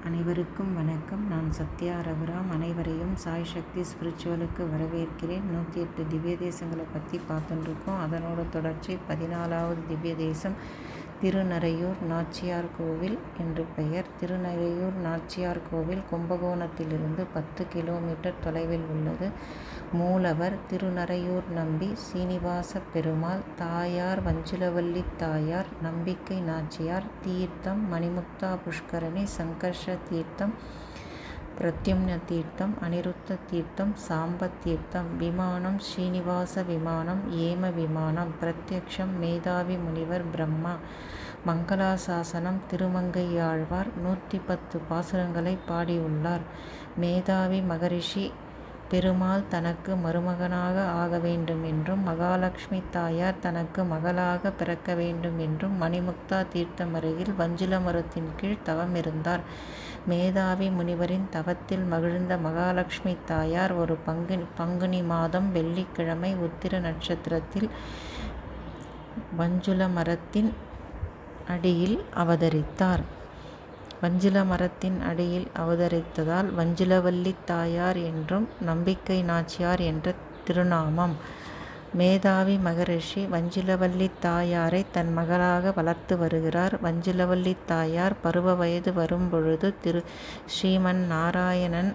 அனைவருக்கும் வணக்கம். நான் சத்யா ரகுராம். அனைவரையும் சாய் சக்தி ஸ்பிரிச்சுவலுக்கு வரவேற்கிறேன். 108 திவ்ய தேசங்களை பற்றி பார்த்துட்டுருக்கோம். அதனோட தொடர்ச்சி 14வது திவ்ய தேசம் திருநறையூர் நாச்சியார் கோவில் என்று பெயர். திருநறையூர் நாச்சியார் கோவில் கும்பகோணத்திலிருந்து 10 கிலோமீட்டர் தொலைவில் உள்ளது. மூலவர் திருநறையூர் நம்பி சீனிவாச பெருமாள், தாயார் வஞ்சுலவல்லி தாயார், நம்பிக்கை நாச்சியார். தீர்த்தம் மணிமுக்தா புஷ்கரணி, சங்கர்ஷ தீர்த்தம், பிரத்யும்ன தீர்த்தம், அனிருத்த தீர்த்தம், சாம்ப தீர்த்தம். விமானம் ஸ்ரீனிவாச விமானம், ஏம விமானம். பிரத்யக்ஷம் மேதாவி முனிவர் பிரம்மா. மங்களாசாசனம் திருமங்கையாழ்வார் 110 பாசுரங்களை பாடியுள்ளார். மேதாவி மகரிஷி பெருமாள் தனக்கு மருமகனாக ஆக வேண்டும் என்றும், மகாலட்சுமி தாயார் தனக்கு மகளாக பிறக்க வேண்டும் என்றும் மணிமுக்தா தீர்த்தம் அருகில் வஞ்சுல மரத்தின் கீழ் தவம் இருந்தார். மேதாவி முனிவரின் தவத்தில் மகிழ்ந்த மகாலட்சுமி தாயார் ஒரு பங்குனி மாதம் வெள்ளிக்கிழமை உத்திர நட்சத்திரத்தில் வஞ்சுல மரத்தின் அடியில் அவதரித்தார். வஞ்சுல மரத்தின் அடியில் அவதரித்ததால் வஞ்சுலவல்லி தாயார் என்றும், நம்பிக்கை நாச்சியார் என்ற திருநாமம். மேதாவி மகரிஷி வஞ்சுலவல்லி தாயாரை தன் மகளாக வளர்த்து வருகிறார். வஞ்சுலவல்லி தாயார் பருவ வயது வரும்பொழுது ஸ்ரீமன் நாராயணன்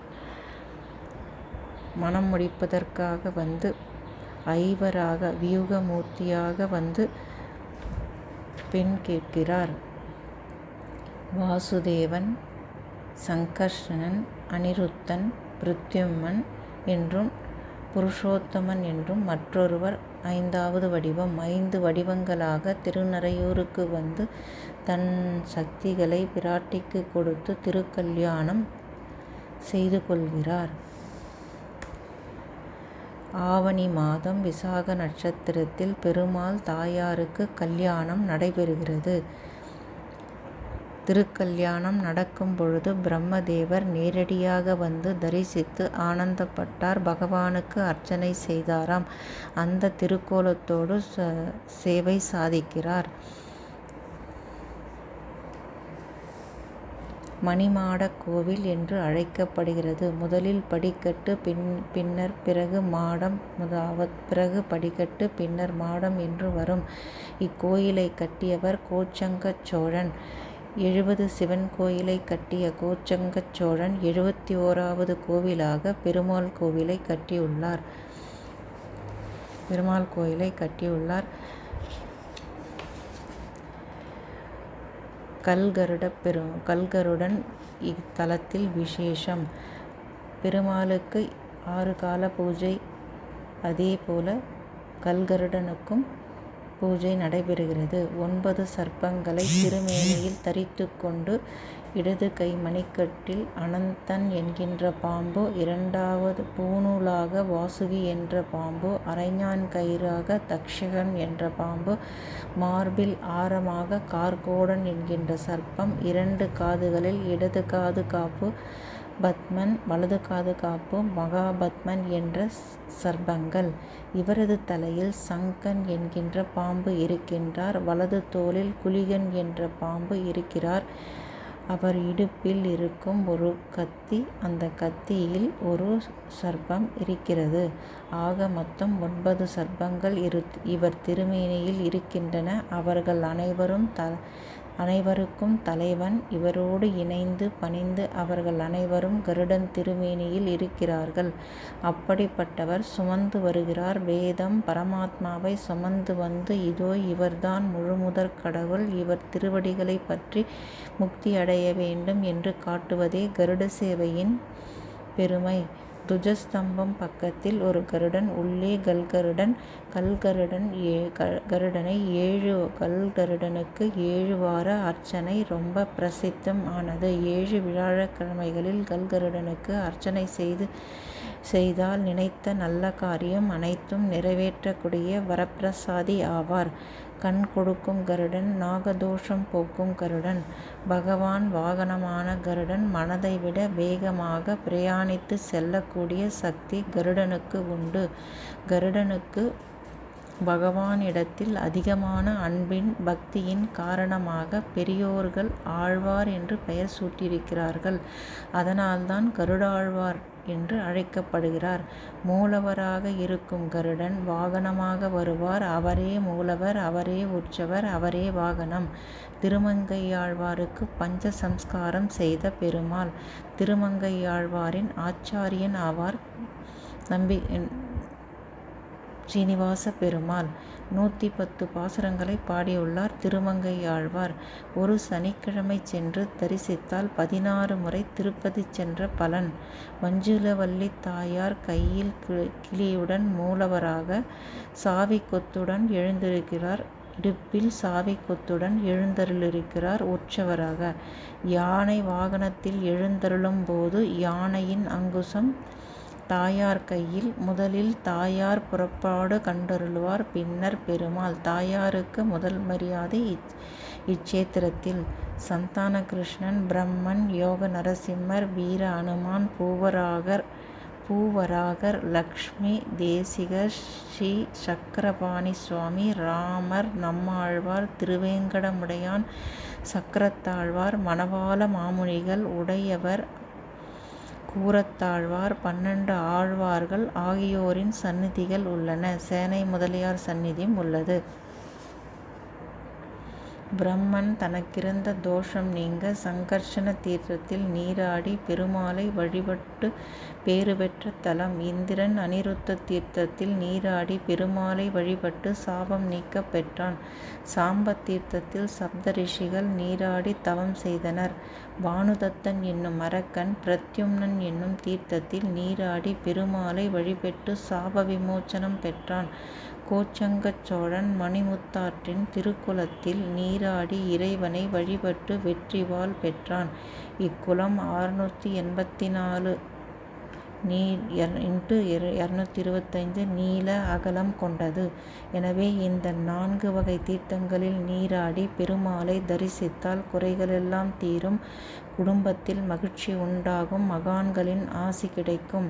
மனம் முடிப்பதற்காக வந்து ஐவராக வியூகமூர்த்தியாக வந்து பெண் கேட்கிறார். வாசுதேவன், சங்கர்ஷணன், அனிருத்தன், பிரத்யும்மன் என்றும் புருஷோத்தமன் என்றும் மற்றொருவர் 5வது வடிவம். 5 வடிவங்களாக திருநறையூருக்கு வந்து தன் சக்திகளை பிராட்டிக்கு கொடுத்து திருக்கல்யாணம் செய்து கொள்கிறார். ஆவணி மாதம் விசாக நட்சத்திரத்தில் பெருமாள் தாயாருக்கு கல்யாணம் நடைபெறுகிறது. திருக்கல்யாணம் நடக்கும் பொழுது பிரம்மதேவர் நேரடியாக வந்து தரிசித்து ஆனந்தப்பட்டார். பகவானுக்கு அர்ச்சனை செய்தாராம். அந்த திருக்கோலத்தோடு சேவை சாதிக்கிறார். மணிமாட கோவில் என்று அழைக்கப்படுகிறது. முதலில் படிக்கட்டு, பின்னர் பிறகு மாடம், பிறகு படிக்கட்டு, பின்னர் மாடம் என்று வரும். இக்கோயிலை கட்டியவர் கோச்சங்க சோழன். 70 சிவன் கோயிலை கட்டிய கோச்சங்க சோழன் 71வது கோவிலாக பெருமாள் கோவிலை கட்டியுள்ளார். கல்கருடன் இத்தலத்தில் விசேஷம். பெருமாளுக்கு 6 கால பூஜை, அதேபோல கல்கருடனுக்கும் பூஜை நடைபெறுகிறது. 9 சர்ப்பங்களை திருமேனியில் தரித்து கொண்டு இடது கை மணிக்கட்டில் அனந்தன் என்கின்ற பாம்பு, 2வது பூநூலாக வாசுகி என்ற பாம்பு, அரைஞான் கயிறாக தக்ஷகன் என்ற பாம்பு, மார்பில் ஆரமாக கார்கோடன் என்கின்ற சர்ப்பம், 2 காதுகளில் இடது காது காப்பு பத்மன், வலது காது காப்பு மகாபத்மன் என்ற சர்ப்பங்கள். இவரது தலையில் சங்கன் என்கின்ற பாம்பு இருக்கின்றார். வலது தோளில் குளிகன் என்ற பாம்பு இருக்கிறார். அவர் இடுப்பில் இருக்கும் ஒரு கத்தி, அந்த கத்தியில் ஒரு சர்ப்பம் இருக்கிறது. ஆக மொத்தம் 9 சர்ப்பங்கள் இவர் திருமேனியில் இருக்கின்றன. அவர்கள் அனைவருக்கும் தலைவன். இவரோடு இணைந்து பணிந்து அவர்கள் அனைவரும் கருடன் திருமேனியில் இருக்கிறார்கள். அப்படிப்பட்டவர் சுமந்து வருகிறார். வேதம் பரமாத்மாவை சுமந்து வந்து, இதோ இவர்தான் முழுமுதற் கடவுள், இவர் திருவடிகளை பற்றி முக்தி அடைய வேண்டும் என்று காட்டுவதே கருட சேவையின் பெருமை. துஜஸ்தம்பம் பக்கத்தில் ஒரு கருடன், உள்ளே கல்கருடனை 7 வார அர்ச்சனை ரொம்ப பிரசித்தம் ஆனது. 7 வியாழக்கிழமைகளில் கல்கருடனுக்கு அர்ச்சனை செய்தால் நினைத்த நல்ல காரியம் அனைத்தும் நிறைவேற்றக்கூடிய வரப்பிரசாதி ஆவார். கண் கொடுக்கும் கருடன், நாகதோஷம் போக்கும் கருடன். பகவான் வாகனமான கருடன் மனதை விட வேகமாக பிரயாணித்து செல்லக்கூடிய சக்தி கருடனுக்கு உண்டு. கருடனுக்கு பகவானிடத்தில் அதிகமான அன்பின் பக்தியின் காரணமாக பெரியோர்கள் ஆழ்வார் என்று பெயர் சூட்டியிருக்கிறார்கள். அதனால்தான் கருடாழ்வார் என்று அழைக்கப்படுகிறார். மூலவராக இருக்கும் கருடன் வாகனமாக வருவார். அவரே மூலவர், அவரே உற்சவர், அவரே வாகனம். திருமங்கையாழ்வாருக்கு பஞ்ச சம்ஸ்காரம் செய்த பெருமாள். திருமங்கையாழ்வாரின் ஆச்சாரியன் ஆவார் சீனிவாச பெருமாள். 110 பாசுரங்களை பாடியுள்ளார் திருமங்கையாழ்வார். ஒரு சனிக்கிழமை சென்று தரிசித்தால் 16 முறை திருப்பதி சென்ற பலன். மஞ்சுளவல்லி தாயார் கையில் கிளியுடன் மூலவராக சாவி கொத்துடன் எழுந்திருக்கிறார். இடுப்பில் சாவி கொத்துடன் எழுந்தருளிருக்கிறார் உற்சவராக. யானை வாகனத்தில் எழுந்தருளும் போது யானையின் அங்குசம் தாயார் கையில். முதலில் தாயார் புறப்பாடு கண்டருளுவார், பின்னர் பெருமாள். தாயாருக்கு முதல் மரியாதை இச்சேத்திரத்தில். சந்தான கிருஷ்ணன், பிரம்மன், யோக நரசிம்மர், வீர அனுமான், பூவராகர், லக்ஷ்மி, தேசிகர், ஸ்ரீ சக்கரபாணி சுவாமி, ராமர், நம்மாழ்வார், திருவேங்கடமுடையான், சக்கரத்தாழ்வார், மணவாள மாமுனிகள், உடையவர், கூரத்தாழ்வார், 12 ஆழ்வார்கள் ஆகியோரின் சந்நிதிகள் உள்ளன. சேனை முதலியார் சந்நிதியும் உள்ளது. பிரம்மன் தனக்கிருந்த தோஷம் நீங்க சங்கர்ஷண தீர்த்தத்தில் நீராடி பெருமாளை வழிபட்டு பேறு பெற்ற தலம். இந்திரன் அனிருத்த தீர்த்தத்தில் நீராடி பெருமாளை வழிபட்டு சாபம் நீக்க பெற்றான். சாம்ப தீர்த்தத்தில் சப்த ரிஷிகள் நீராடி தவம் செய்தனர். பானுதத்தன் என்னும் அரக்கன் பிரத்யும்னன் என்னும் தீர்த்தத்தில் நீராடி பெருமாளை வழிபட்டு சாப விமோச்சனம் பெற்றான். கோச்சங்கச் சோழன் மணிமுத்தாற்றின் திருக்குளத்தில் நீராடி இறைவனை வழிபட்டு வெற்றிவாள் பெற்றான். இக்குளம் 684 x225 நீள அகலம் கொண்டது. எனவே இந்த 4 வகை தீர்த்தங்களில் நீராடி பெருமாளை தரிசித்தால் குறைகளெல்லாம் தீரும், குடும்பத்தில் மகிழ்ச்சி உண்டாகும், மகான்களின் ஆசி கிடைக்கும்,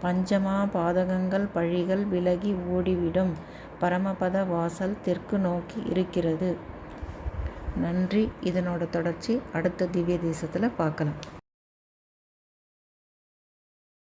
பஞ்சமா பாதகங்கள் பழிகள் விலகி ஓடிவிடும். பரமபத வாசல் தெற்கு நோக்கி இருக்கிறது. நன்றி. இதனோட தொடர்ச்சி அடுத்த திவ்ய தேசத்தில் பார்க்கலாம்.